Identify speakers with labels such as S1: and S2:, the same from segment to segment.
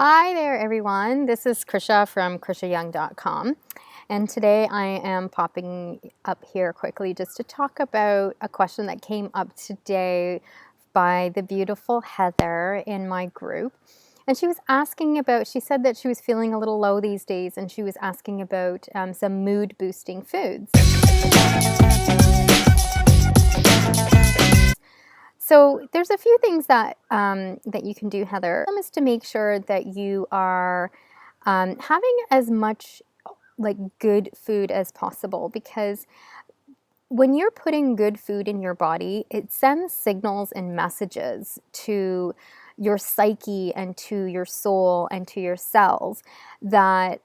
S1: Hi there, everyone. This is Krisha from KrishaYoung.com. And today I am popping up here quickly just to talk about a question that came up today by the beautiful Heather in my group. And she was asking about, she said that she was feeling a little low these days, and she was asking about some mood boosting foods. So there's a few things that that you can do, Heather. One is to make sure that you are having as much like good food as possible, because when you're putting good food in your body, it sends signals and messages to your psyche and to your soul and to your cells that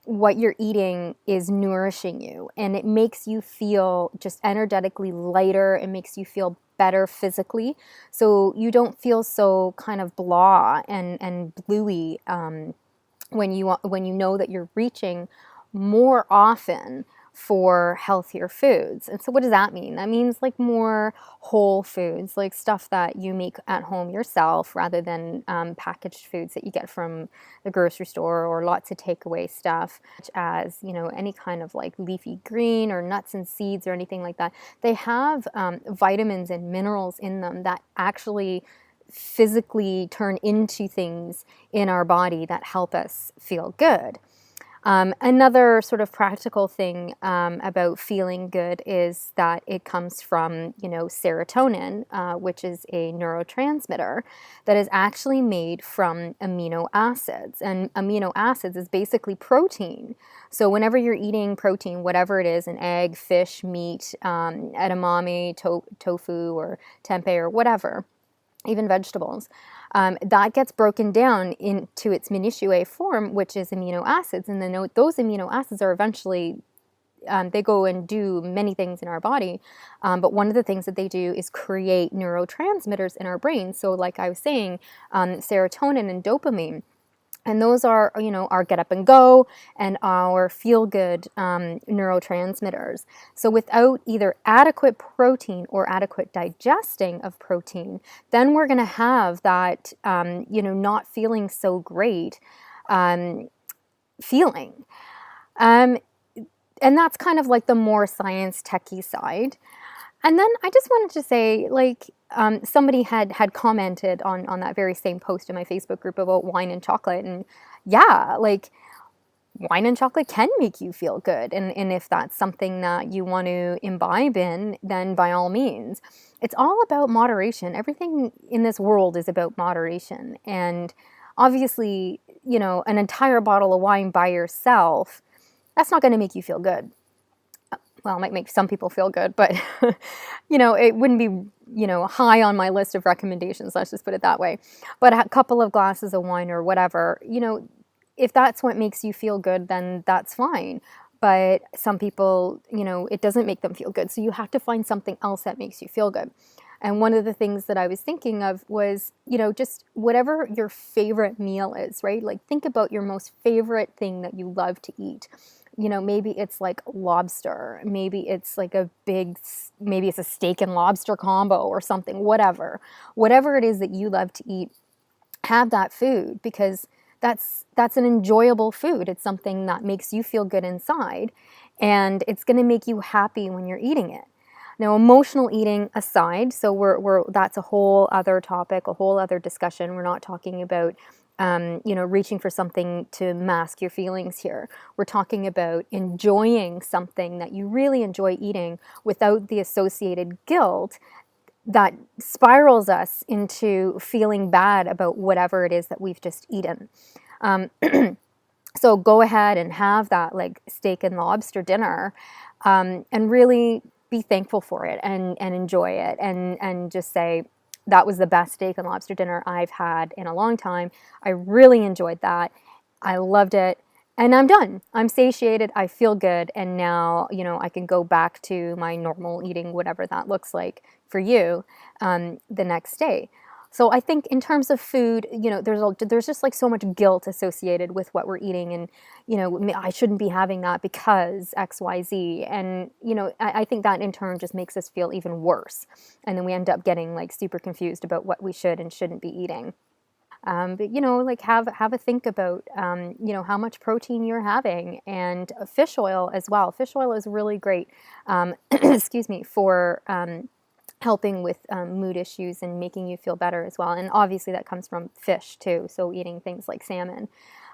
S1: what you're eating is nourishing you, and it makes you feel just energetically lighter. It makes you feel better physically, so you don't feel so kind of blah and bluey when you know that you're reaching more often for healthier foods. And so what does that mean? That means like more whole foods, like stuff that you make at home yourself rather than packaged foods that you get from the grocery store, or lots of takeaway stuff, such as, you know, any kind of like leafy green or nuts and seeds or anything like that. They have vitamins and minerals in them that actually physically turn into things in our body that help us feel good. Another sort of practical thing about feeling good is that it comes from, you know, serotonin, which is a neurotransmitter that is actually made from amino acids. And amino acids is basically protein. So whenever you're eating protein, whatever it is, an egg, fish, meat, edamame, tofu, or tempeh, or whatever, even vegetables, that gets broken down into its minutiae form, which is amino acids. And then those amino acids are eventually, they go and do many things in our body. But one of the things that they do is create neurotransmitters in our brain. So like I was saying, serotonin and dopamine. And those are, you know, our get up and go and our feel good neurotransmitters. So without either adequate protein or adequate digesting of protein, then we're going to have that, you know, not feeling so great feeling. And that's kind of like the more science techie side. And then I just wanted to say, like, somebody had commented on that very same post in my Facebook group about wine and chocolate. And yeah, like, wine and chocolate can make you feel good. And if that's something that you want to imbibe in, then by all means. It's all about moderation. Everything in this world is about moderation. And obviously, you know, an entire bottle of wine by yourself, that's not going to make you feel good. Well, it might make some people feel good, but, you know, it wouldn't be, you know, high on my list of recommendations, let's just put it that way. But a couple of glasses of wine or whatever, you know, if that's what makes you feel good, then that's fine. But some people, you know, it doesn't make them feel good. So you have to find something else that makes you feel good. And one of the things that I was thinking of was, you know, just whatever your favorite meal is, right? Like, think about your most favorite thing that you love to eat. You know, maybe it's like lobster, maybe it's like maybe it's a steak and lobster combo or something, whatever it is that you love to eat, have that food, because that's an enjoyable food. It's something that makes you feel good inside, and it's going to make you happy when you're eating it. Now, emotional eating aside, so that's a whole other topic, a whole other discussion. We're not talking about you know, reaching for something to mask your feelings here. We're talking about enjoying something that you really enjoy eating without the associated guilt that spirals us into feeling bad about whatever it is that we've just eaten. So go ahead and have that like steak and lobster dinner, and really be thankful for it and enjoy it, and just say, that was the best steak and lobster dinner I've had in a long time. I really enjoyed that. I loved it. And I'm done. I'm satiated. I feel good. And now, you know, I can go back to my normal eating, whatever that looks like for you, the next day. So I think in terms of food, you know, there's just like so much guilt associated with what we're eating, and, you know, I shouldn't be having that because X, Y, Z. And, you know, I think that in turn just makes us feel even worse. And then we end up getting like super confused about what we should and shouldn't be eating. But like have a think about how much protein you're having, and fish oil as well. Fish oil is really great, excuse me, for helping with mood issues and making you feel better as well. And obviously that comes from fish too, so eating things like salmon.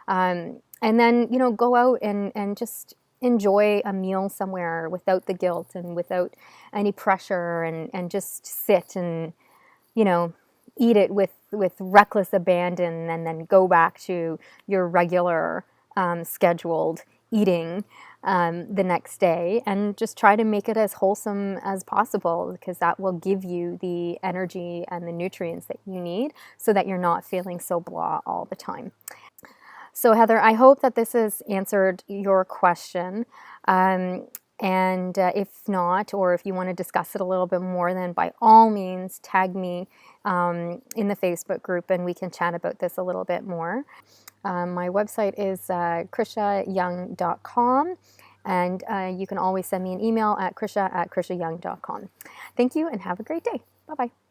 S1: And then, go out and just enjoy a meal somewhere without the guilt and without any pressure, and just sit and, eat it with reckless abandon, and then go back to your regular scheduled eating the next day, and just try to make it as wholesome as possible, because that will give you the energy and the nutrients that you need, so that you're not feeling so blah all the time. So Heather, I hope that this has answered your question. And if not, or if you want to discuss it a little bit more, then by all means tag me in the Facebook group, and we can chat about this a little bit more. My website is krishayoung.com, and you can always send me an email at krisha@krishayoung.com. Thank you, and have a great day. Bye-bye.